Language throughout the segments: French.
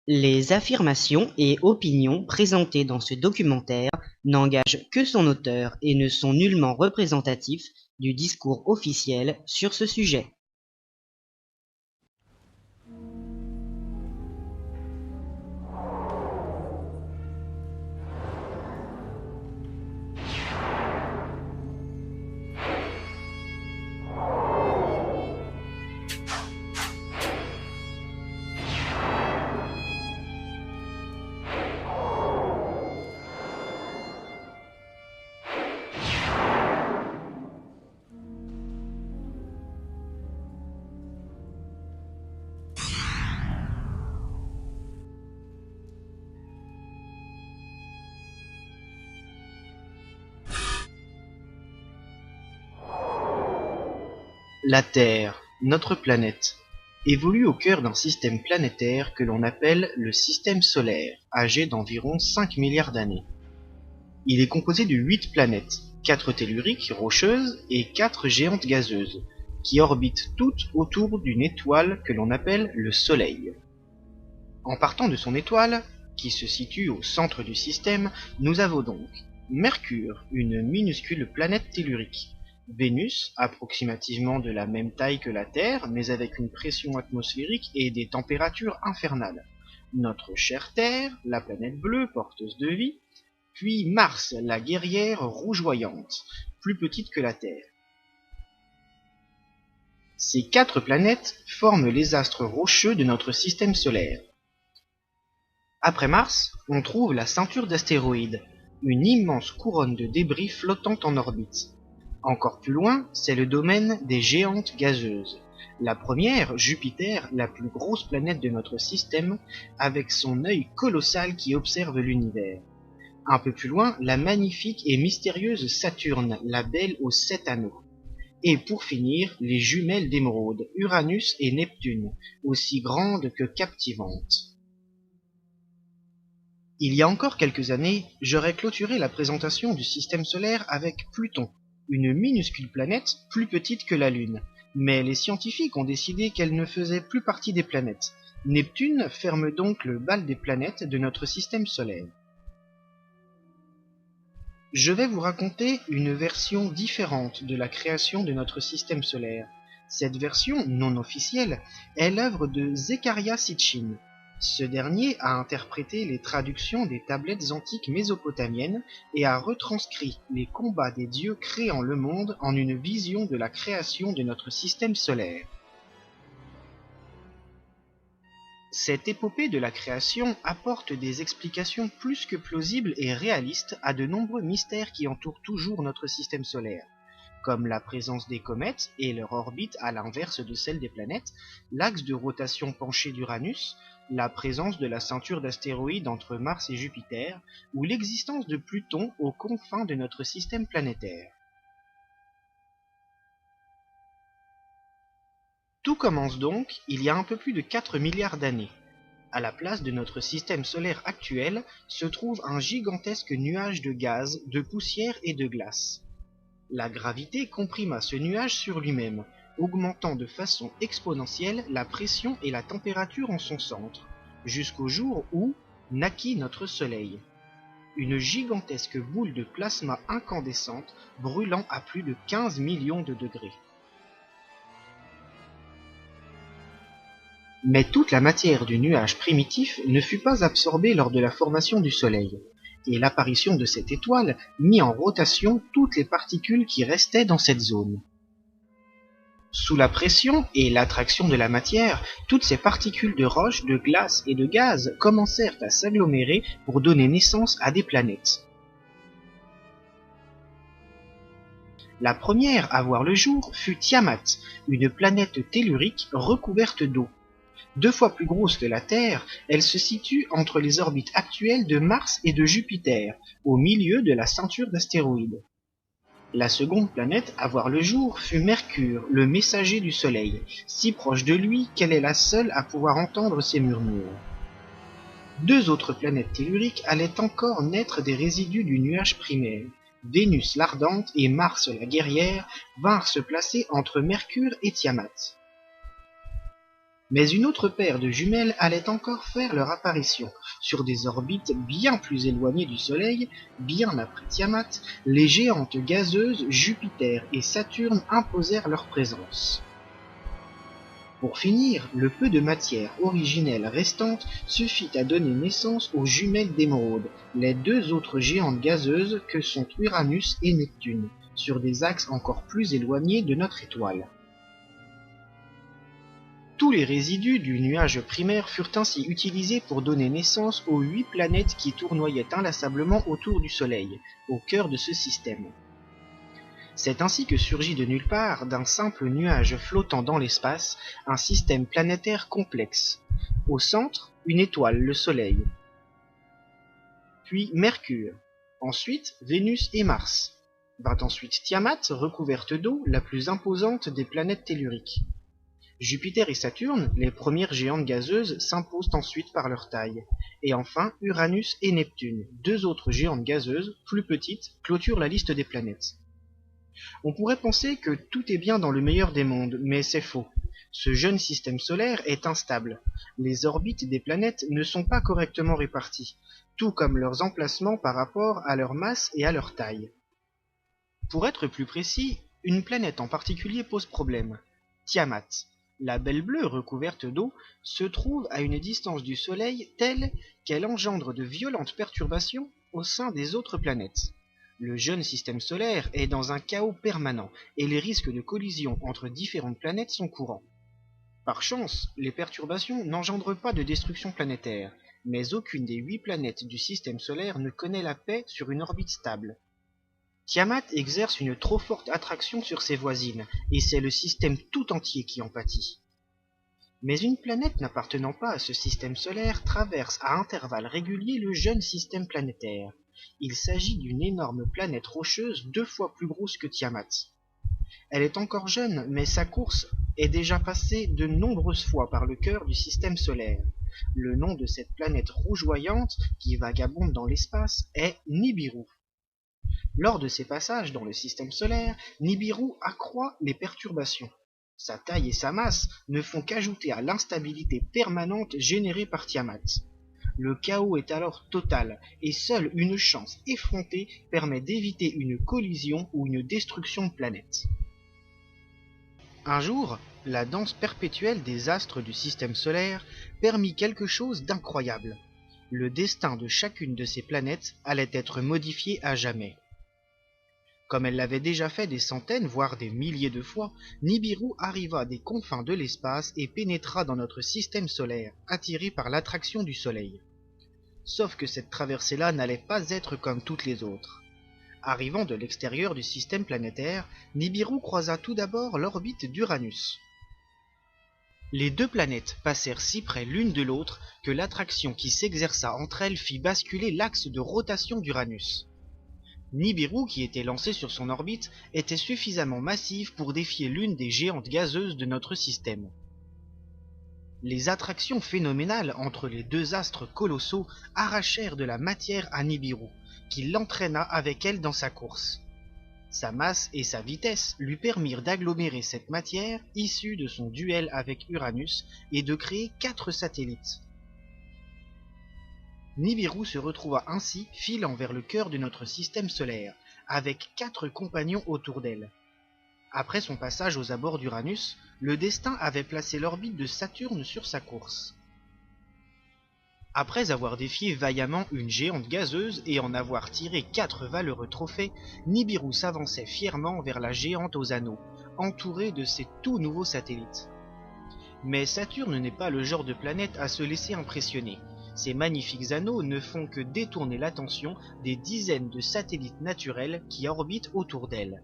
Les affirmations et opinions présentées dans ce documentaire n'engagent que son auteur et ne sont nullement représentatifs du discours officiel sur ce sujet. La Terre, notre planète, évolue au cœur d'un système planétaire que l'on appelle le système solaire, âgé d'environ 5 milliards d'années. Il est composé de 8 planètes, 4 telluriques rocheuses et 4 géantes gazeuses, qui orbitent toutes autour d'une étoile que l'on appelle le Soleil. En partant de son étoile, qui se situe au centre du système, nous avons donc Mercure, une minuscule planète tellurique, Vénus, approximativement de la même taille que la Terre, mais avec une pression atmosphérique et des températures infernales, notre chère Terre, la planète bleue, porteuse de vie, puis Mars, la guerrière rougeoyante, plus petite que la Terre. Ces 4 planètes forment les astres rocheux de notre système solaire. Après Mars, on trouve la ceinture d'astéroïdes, une immense couronne de débris flottant en orbite. Encore plus loin, c'est le domaine des géantes gazeuses. La première, Jupiter, la plus grosse planète de notre système, avec son œil colossal qui observe l'univers. Un peu plus loin, la magnifique et mystérieuse Saturne, la belle aux 7 anneaux. Et pour finir, les jumelles d'émeraude, Uranus et Neptune, aussi grandes que captivantes. Il y a encore quelques années, j'aurais clôturé la présentation du système solaire avec Pluton, une minuscule planète plus petite que la Lune. Mais les scientifiques ont décidé qu'elle ne faisait plus partie des planètes. Neptune ferme donc le bal des planètes de notre système solaire. Je vais vous raconter une version différente de la création de notre système solaire. Cette version, non officielle, est l'œuvre de Zecharia Sitchin. Ce dernier a interprété les traductions des tablettes antiques mésopotamiennes et a retranscrit les combats des dieux créant le monde en une vision de la création de notre système solaire. Cette épopée de la création apporte des explications plus que plausibles et réalistes à de nombreux mystères qui entourent toujours notre système solaire, comme la présence des comètes et leur orbite à l'inverse de celle des planètes, l'axe de rotation penché d'Uranus, la présence de la ceinture d'astéroïdes entre Mars et Jupiter, ou l'existence de Pluton aux confins de notre système planétaire. Tout commence donc il y a un peu plus de 4 milliards d'années. À la place de notre système solaire actuel se trouve un gigantesque nuage de gaz, de poussière et de glace. La gravité comprima ce nuage sur lui-même, augmentant de façon exponentielle la pression et la température en son centre, jusqu'au jour où naquit notre Soleil. Une gigantesque boule de plasma incandescente brûlant à plus de 15 millions de degrés. Mais toute la matière du nuage primitif ne fut pas absorbée lors de la formation du Soleil, et l'apparition de cette étoile mit en rotation toutes les particules qui restaient dans cette zone. Sous la pression et l'attraction de la matière, toutes ces particules de roche, de glace et de gaz commencèrent à s'agglomérer pour donner naissance à des planètes. La première à voir le jour fut Tiamat, une planète tellurique recouverte d'eau. 2 fois plus grosse que la Terre, elle se situe entre les orbites actuelles de Mars et de Jupiter, au milieu de la ceinture d'astéroïdes. La seconde planète à voir le jour fut Mercure, le messager du Soleil, si proche de lui qu'elle est la seule à pouvoir entendre ses murmures. 2 autres planètes telluriques allaient encore naître des résidus du nuage primaire. Vénus l'ardente et Mars la guerrière vinrent se placer entre Mercure et Tiamat. Mais une autre paire de jumelles allait encore faire leur apparition. Sur des orbites bien plus éloignées du Soleil, bien après Tiamat, les géantes gazeuses Jupiter et Saturne imposèrent leur présence. Pour finir, le peu de matière originelle restante suffit à donner naissance aux jumelles d'émeraude, les deux autres géantes gazeuses que sont Uranus et Neptune, sur des axes encore plus éloignés de notre étoile. Tous les résidus du nuage primaire furent ainsi utilisés pour donner naissance aux 8 planètes qui tournoyaient inlassablement autour du Soleil, au cœur de ce système. C'est ainsi que surgit de nulle part, d'un simple nuage flottant dans l'espace, un système planétaire complexe. Au centre, une étoile, le Soleil. Puis Mercure. Ensuite, Vénus et Mars. Vint ensuite Tiamat, recouverte d'eau, la plus imposante des planètes telluriques. Jupiter et Saturne, les premières géantes gazeuses, s'imposent ensuite par leur taille. Et enfin, Uranus et Neptune, deux autres géantes gazeuses, plus petites, clôturent la liste des planètes. On pourrait penser que tout est bien dans le meilleur des mondes, mais c'est faux. Ce jeune système solaire est instable. Les orbites des planètes ne sont pas correctement réparties, tout comme leurs emplacements par rapport à leur masse et à leur taille. Pour être plus précis, une planète en particulier pose problème. Tiamat. La belle bleue recouverte d'eau se trouve à une distance du Soleil telle qu'elle engendre de violentes perturbations au sein des autres planètes. Le jeune système solaire est dans un chaos permanent et les risques de collision entre différentes planètes sont courants. Par chance, les perturbations n'engendrent pas de destruction planétaire, mais aucune des 8 planètes du système solaire ne connaît la paix sur une orbite stable. Tiamat exerce une trop forte attraction sur ses voisines, et c'est le système tout entier qui en pâtit. Mais une planète n'appartenant pas à ce système solaire traverse à intervalles réguliers le jeune système planétaire. Il s'agit d'une énorme planète rocheuse 2 fois plus grosse que Tiamat. Elle est encore jeune, mais sa course est déjà passée de nombreuses fois par le cœur du système solaire. Le nom de cette planète rougeoyante, qui vagabonde dans l'espace, est Nibiru. Lors de ses passages dans le système solaire, Nibiru accroît les perturbations. Sa taille et sa masse ne font qu'ajouter à l'instabilité permanente générée par Tiamat. Le chaos est alors total, et seule une chance effrontée permet d'éviter une collision ou une destruction de planète. Un jour, la danse perpétuelle des astres du système solaire permit quelque chose d'incroyable. Le destin de chacune de ces planètes allait être modifié à jamais. Comme elle l'avait déjà fait des centaines, voire des milliers de fois, Nibiru arriva des confins de l'espace et pénétra dans notre système solaire, attiré par l'attraction du Soleil. Sauf que cette traversée-là n'allait pas être comme toutes les autres. Arrivant de l'extérieur du système planétaire, Nibiru croisa tout d'abord l'orbite d'Uranus. Les 2 planètes passèrent si près l'une de l'autre que l'attraction qui s'exerça entre elles fit basculer l'axe de rotation d'Uranus. Nibiru, qui était lancé sur son orbite, était suffisamment massive pour défier l'une des géantes gazeuses de notre système. Les attractions phénoménales entre les 2 astres colossaux arrachèrent de la matière à Nibiru, qui l'entraîna avec elle dans sa course. Sa masse et sa vitesse lui permirent d'agglomérer cette matière issue de son duel avec Uranus et de créer 4 satellites. Nibiru se retrouva ainsi filant vers le cœur de notre système solaire, avec 4 compagnons autour d'elle. Après son passage aux abords d'Uranus, le destin avait placé l'orbite de Saturne sur sa course. Après avoir défié vaillamment une géante gazeuse et en avoir tiré 4 valeureux trophées, Nibiru s'avançait fièrement vers la géante aux anneaux, entourée de ses tout nouveaux satellites. Mais Saturne n'est pas le genre de planète à se laisser impressionner. Ces magnifiques anneaux ne font que détourner l'attention des dizaines de satellites naturels qui orbitent autour d'elle.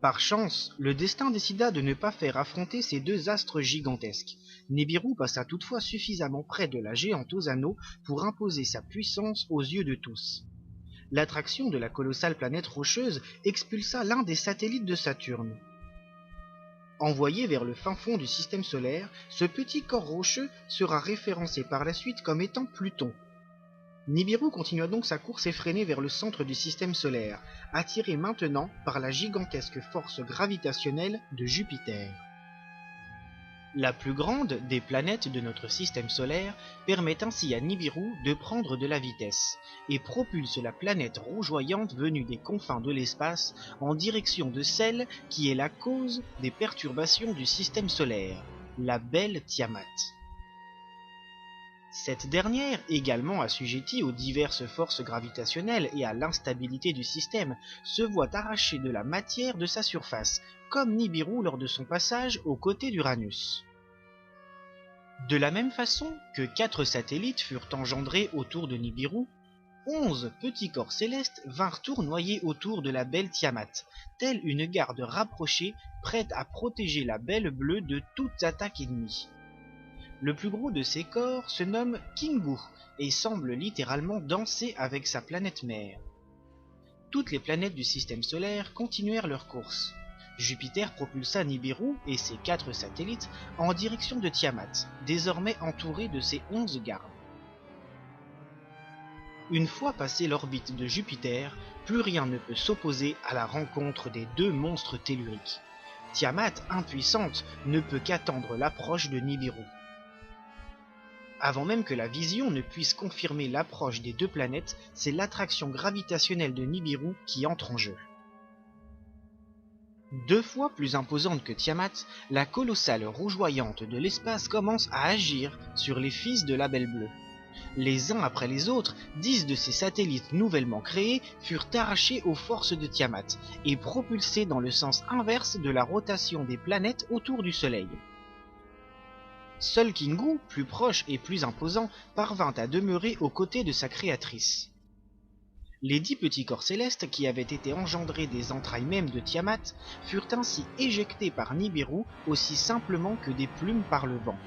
Par chance, le destin décida de ne pas faire affronter ces 2 astres gigantesques. Nibiru passa toutefois suffisamment près de la géante aux anneaux pour imposer sa puissance aux yeux de tous. L'attraction de la colossale planète rocheuse expulsa l'un des satellites de Saturne. Envoyé vers le fin fond du système solaire, ce petit corps rocheux sera référencé par la suite comme étant Pluton. Nibiru continua donc sa course effrénée vers le centre du système solaire, attiré maintenant par la gigantesque force gravitationnelle de Jupiter. La plus grande des planètes de notre système solaire permet ainsi à Nibiru de prendre de la vitesse et propulse la planète rougeoyante venue des confins de l'espace en direction de celle qui est la cause des perturbations du système solaire, la belle Tiamat. Cette dernière, également assujettie aux diverses forces gravitationnelles et à l'instabilité du système, se voit arracher de la matière de sa surface, comme Nibiru lors de son passage aux côtés d'Uranus. De la même façon que 4 satellites furent engendrés autour de Nibiru, 11 petits corps célestes vinrent tournoyer autour de la belle Tiamat, telle une garde rapprochée prête à protéger la belle bleue de toute attaque ennemie. Le plus gros de ces corps se nomme Kingu et semble littéralement danser avec sa planète mère. Toutes les planètes du système solaire continuèrent leur course. Jupiter propulsa Nibiru et ses 4 satellites en direction de Tiamat, désormais entourée de ses 11 gardes. Une fois passé l'orbite de Jupiter, plus rien ne peut s'opposer à la rencontre des 2 monstres telluriques. Tiamat, impuissante, ne peut qu'attendre l'approche de Nibiru. Avant même que la vision ne puisse confirmer l'approche des 2 planètes, c'est l'attraction gravitationnelle de Nibiru qui entre en jeu. 2 fois plus imposante que Tiamat, la colossale rougeoyante de l'espace commence à agir sur les fils de la Belle Bleue. Les uns après les autres, 10 de ces satellites nouvellement créés furent arrachés aux forces de Tiamat et propulsés dans le sens inverse de la rotation des planètes autour du Soleil. Seul Kingu, plus proche et plus imposant, parvint à demeurer aux côtés de sa créatrice. Les 10 petits corps célestes qui avaient été engendrés des entrailles mêmes de Tiamat furent ainsi éjectés par Nibiru aussi simplement que des plumes par le vent.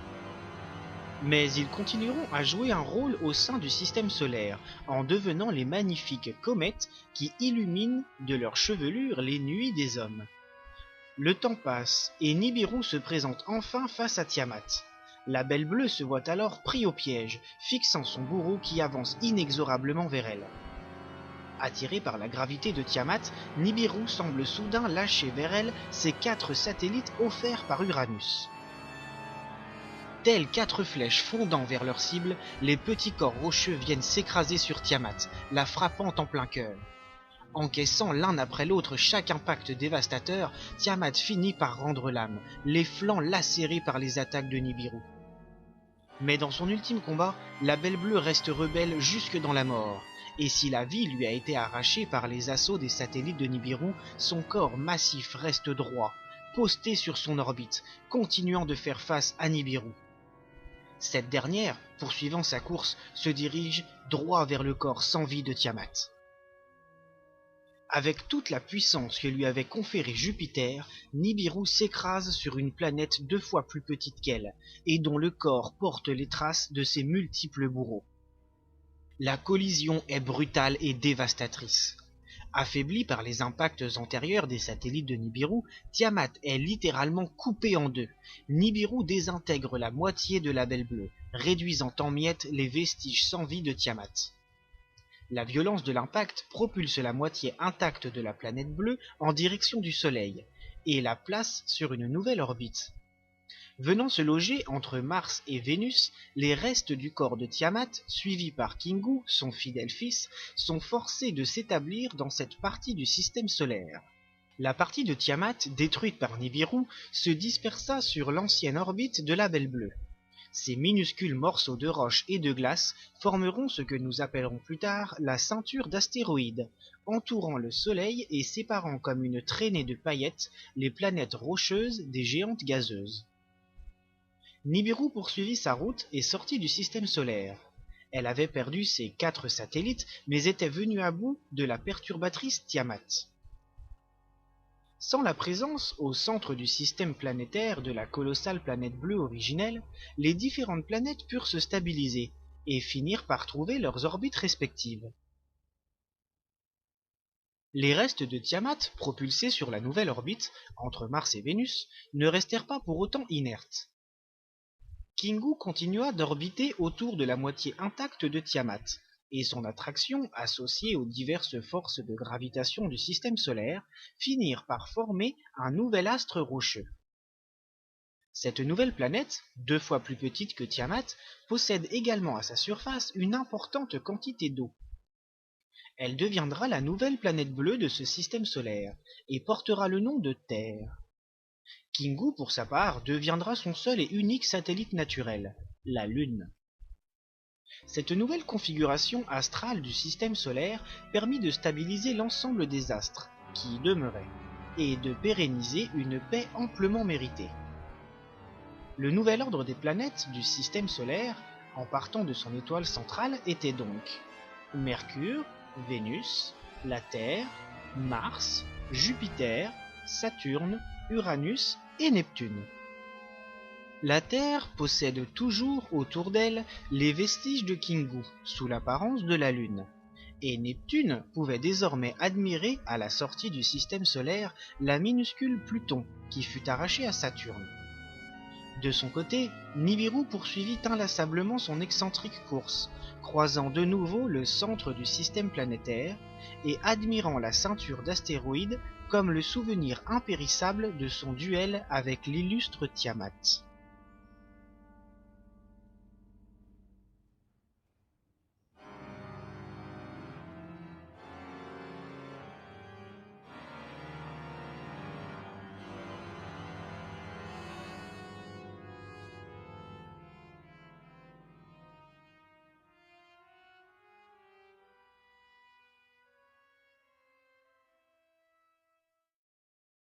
Mais ils continueront à jouer un rôle au sein du système solaire, en devenant les magnifiques comètes qui illuminent de leur chevelure les nuits des hommes. Le temps passe, et Nibiru se présente enfin face à Tiamat. La Belle Bleue se voit alors pris au piège, fixant son bourreau qui avance inexorablement vers elle. Attiré par la gravité de Tiamat, Nibiru semble soudain lâcher vers elle ses 4 satellites offerts par Uranus. Tels 4 flèches fondant vers leur cible, les petits corps rocheux viennent s'écraser sur Tiamat, la frappant en plein cœur. Encaissant l'un après l'autre chaque impact dévastateur, Tiamat finit par rendre l'âme, les flancs lacérés par les attaques de Nibiru. Mais dans son ultime combat, la Belle Bleue reste rebelle jusque dans la mort, et si la vie lui a été arrachée par les assauts des satellites de Nibiru, son corps massif reste droit, posté sur son orbite, continuant de faire face à Nibiru. Cette dernière, poursuivant sa course, se dirige droit vers le corps sans vie de Tiamat. Avec toute la puissance que lui avait conférée Jupiter, Nibiru s'écrase sur une planète 2 fois plus petite qu'elle, et dont le corps porte les traces de ses multiples bourreaux. La collision est brutale et dévastatrice. Affaibli par les impacts antérieurs des satellites de Nibiru, Tiamat est littéralement coupé en 2. Nibiru désintègre la moitié de la Belle Bleue, réduisant en miettes les vestiges sans vie de Tiamat. La violence de l'impact propulse la moitié intacte de la planète bleue en direction du Soleil, et la place sur une nouvelle orbite. Venant se loger entre Mars et Vénus, les restes du corps de Tiamat, suivis par Kingu, son fidèle fils, sont forcés de s'établir dans cette partie du système solaire. La partie de Tiamat, détruite par Nibiru, se dispersa sur l'ancienne orbite de la Belle Bleue. Ces minuscules morceaux de roche et de glace formeront ce que nous appellerons plus tard la ceinture d'astéroïdes, entourant le Soleil et séparant comme une traînée de paillettes les planètes rocheuses des géantes gazeuses. Nibiru poursuivit sa route et sortit du système solaire. Elle avait perdu ses 4 satellites, mais était venue à bout de la perturbatrice Tiamat. Sans la présence au centre du système planétaire de la colossale planète bleue originelle, les différentes planètes purent se stabiliser et finirent par trouver leurs orbites respectives. Les restes de Tiamat, propulsés sur la nouvelle orbite, entre Mars et Vénus, ne restèrent pas pour autant inertes. Kingu continua d'orbiter autour de la moitié intacte de Tiamat, et son attraction, associée aux diverses forces de gravitation du système solaire, finirent par former un nouvel astre rocheux. Cette nouvelle planète, 2 fois plus petite que Tiamat, possède également à sa surface une importante quantité d'eau. Elle deviendra la nouvelle planète bleue de ce système solaire et portera le nom de Terre. Kingu, pour sa part, deviendra son seul et unique satellite naturel, la Lune. Cette nouvelle configuration astrale du système solaire permit de stabiliser l'ensemble des astres, qui y demeuraient, et de pérenniser une paix amplement méritée. Le nouvel ordre des planètes du système solaire, en partant de son étoile centrale, était donc Mercure, Vénus, la Terre, Mars, Jupiter, Saturne, Uranus et Neptune. La Terre possède toujours autour d'elle les vestiges de Kingu, sous l'apparence de la Lune, et Neptune pouvait désormais admirer, à la sortie du système solaire, la minuscule Pluton, qui fut arraché à Saturne. De son côté, Nibiru poursuivit inlassablement son excentrique course, croisant de nouveau le centre du système planétaire et admirant la ceinture d'astéroïdes comme le souvenir impérissable de son duel avec l'illustre Tiamat.